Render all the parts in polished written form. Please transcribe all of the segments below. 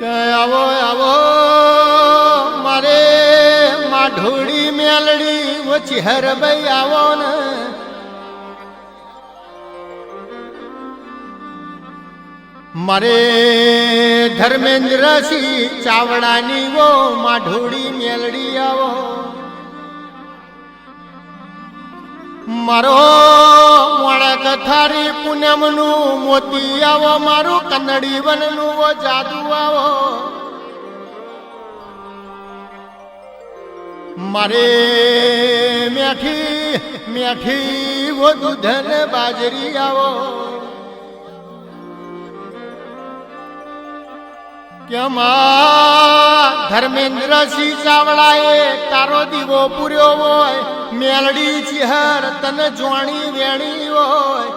કે આવો આવો મારે માઢોળી મેલડી ઓછી હરભાઈ આવો ને મારે ધર્મેન્દ્રસિંહ ચાવડાની વો માઢોળી મેલડી આવો મારો મોડા કથારી પૂનમનું મોતી આવો મારું કન્નડી વનનું વો જાદુ આવો મારે મેઠી મેઠી વો દૂધન બાજરી આવો કેમાં ધર્મેન્દ્રસિંહ ચાવડાએ તારો દીવો પૂર્યો હોય મેલડી ચિહર તને જોણી વેણી હોય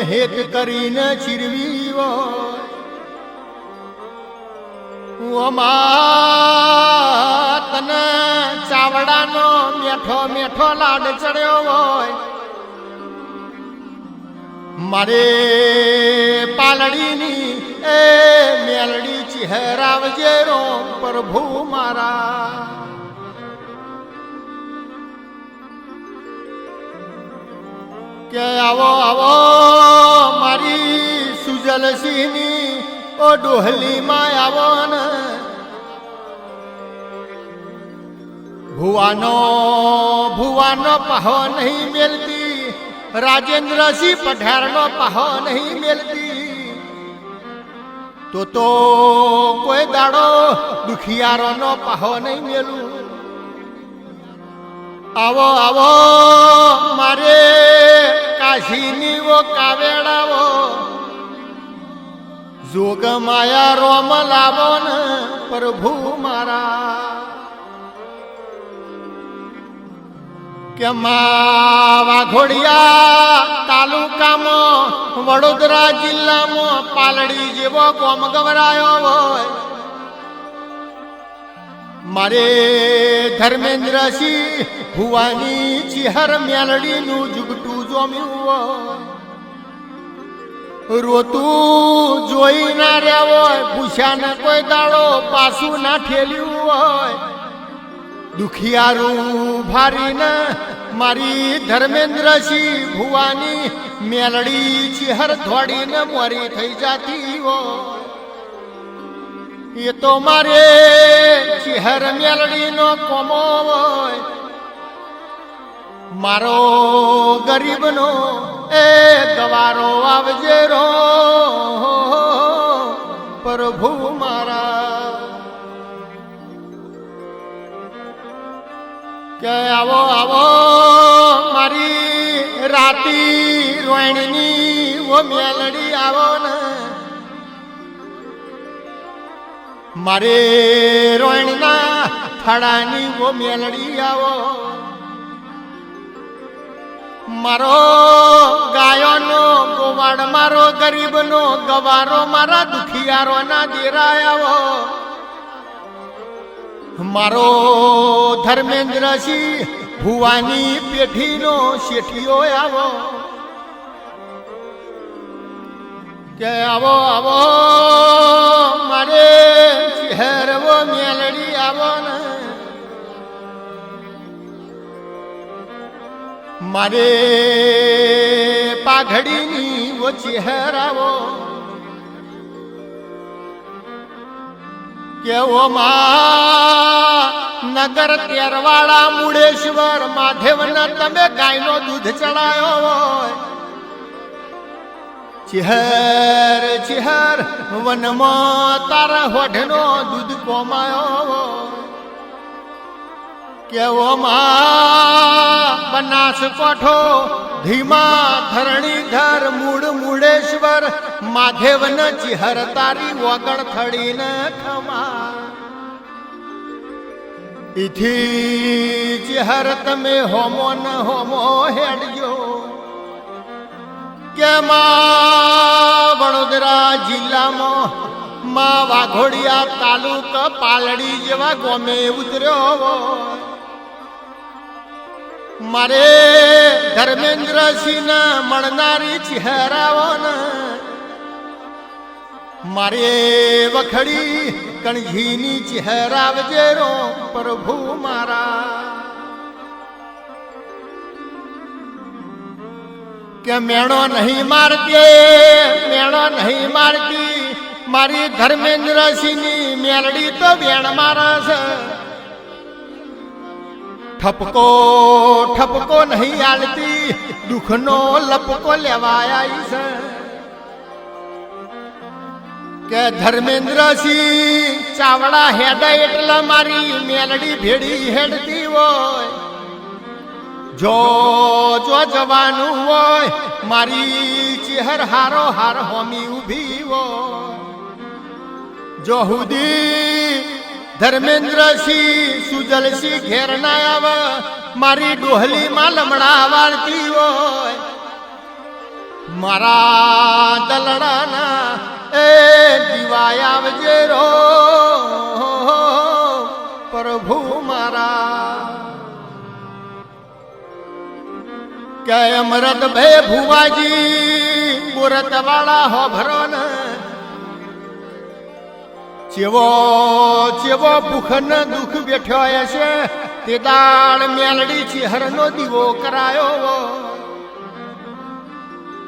હેત કરીને ચીરવી હોય તને ચાવડાનો મેઠો મેઠો લાડ ચડ્યો હોય મારે પાલડીની એ મેલડી ચહેરાવજે રો પ્રભુ મારા કે આવો આવો મારી સુજલસિંહની ઓ ડોહલીમાં આવો ને ભુવાનો પાહો નહીં મેલતી રાજેન્દ્રસિંહ પઠારનો પાહો નહીં મેલતી તો કોઈ દાડો દુખિયારોનો પાહો નહીં મેલું આવો આવો મારે કાશીની વો કાવેડાવો જોગ માયા રોમ લાવો ને પ્રભુ મારા કે વાઘોડિયા તાલુકામાં વડોદરા જિલ્લામાં પાલડી જેવો કોમ ગવરાયો હોય મારે ધર્મેન્દ્રસિંહ ભુવાની ચિહર મેલડીનું જુગટું જોમ્યું હોય રોતું જોઈ ના રહ્યા હોય પૂછ્યાને કોઈ દાડો પાછું ના ઠેલ્યું હોય દુખિયારું ભારીને મારી ધર્મેન્દ્રસિંહ ભુવાની મેલડી ચિહર ધોડીને મોરી થઈ જાતી હોય એ તો મારે ચિહર મેલડીનો કોમો હોય મારો ગરીબનો એ ગવારો આવજે રો પ્રભુ મારા કે આવો આવો મારી રાતી રોહિણીની વો મેલડી આવો ને મારે રોહિણીના થડાની વો મેલડી આવો મારો ગાયોનો ગોવાડ મારો ગરીબનો ગવારો મારા દુખિયારો ના દેરાય આવો મારો ધર્મેન્દ્રસિંહ ભુવાની પેઠીનો શેઠિયો આવો કે આવો આવો મારે ચહેરવો મેલડી આવો ને મારે પાઘડીની વો ચહેરાવો કેવો નગર તેરવાડા મુડેશ્વર માધેવના તમે ગાયનો દૂધ ચડાયો હોય ચિહર ચિહર વનમાં તારા હોઢનો દૂધ કોમાયો કેવો બનાસકોઠો ધીમા ધરણીધર મૂળ મુડેશ્વર માધેવન ચિહર તારી વગણ થડીને ખમા ઇથી ચિહર તમે હોમો ન હોમો હેડજો કે વડોદરા જિલ્લામાં વાઘોડિયા તાલુકા પાલડી જેવા ગોમે ઉતર્યો મારે ધર્મેન્દ્રસિંહ મળનારી ચહેરાઓ મારે વખડી કણજીની ચહેરાવજે રો પ્રભુ મારા કે મેણો નહીં મારતી મારી ધર્મેન્દ્રસિંહની મેલડી તો વેણ મારા છે ઠપકો નહીં આલતી દુઃખનો લપકો લેવાયા છે કે ધર્મેન્દ્રસિંહ ચાવડા હેડા એટલે મારી મેલડી ભેડી હેડતી હોય જો જવાનું હોય મારી ચહેર હારો હાર હોમી ઉભી હોય જો હુદી ધર્મેન્દ્રસિંહ સુજલસિંહ ઘેર ના આવે મારી ડોહલી માં લમણા વાળતી હોય મારા દલડાના એ દિવાય આવજે રો પ્રભુ મારા કે અમરત ભે ભુવાજી મુરત વાળા હો ભરો ને ચેવો ભૂખ ન દુઃખ બેઠ્યો હશે તે દાળ મેલડી ચહેરનો દીવો કરાયો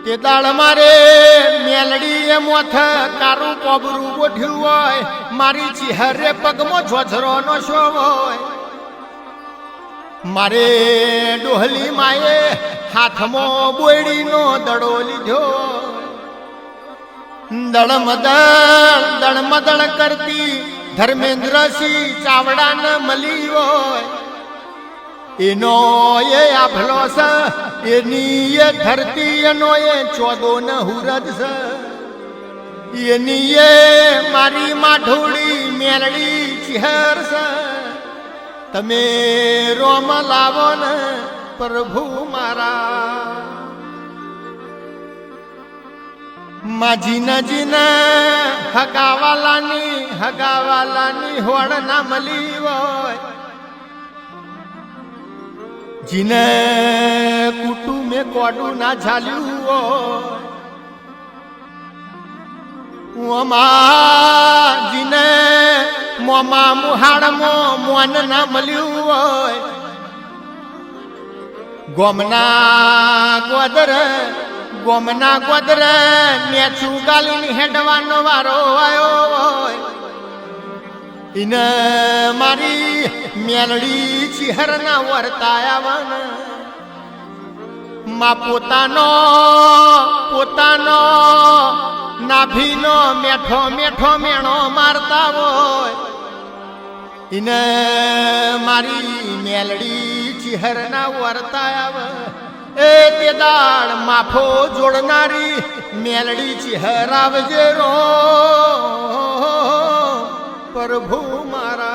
તે દાળ મારે મેલડી એ મોથ કારું કોબરું ગોઠ્યું હોય મારી ચહેરે પગમાં જોજરો નો શો હોય મારે ડોહલી માએ હાથમાં બોયડીનો દડો લીધો દળમદળ કરતી ધર્મેન્દ્રસિંહ ચાવડાને મળી હોય એનો એ આભલો છે એની એ ધરતી એનો એ ચોદો ન હુરજ છે એની એ મારી માઠોડી મેલડી ચહેર છે તમે રોમ લાવો ને પ્રભુ મારા જીના હગાવાલાની હોડ ના મળી હોય જીને કુટુંબે કોડું ના ઝાલ્યું હોય જીને મોમા મુહાડમાં મોન ના મળ્યું હોય ગોમના ગોદર મેચું ગાલીને હેડવાનો વારો આવ્યો હોય ઇને મારી મેલડી ચહેરના વર્તાયા માં પોતાનો નાભીનો મેઠો મેણો મારતા હોય ઇને મારી મેલડી ચહેરના વર્તાયા એ તે દાળ માફો જોડનારી મેલડી ચહેરાવજે રો પ્રભુ મારા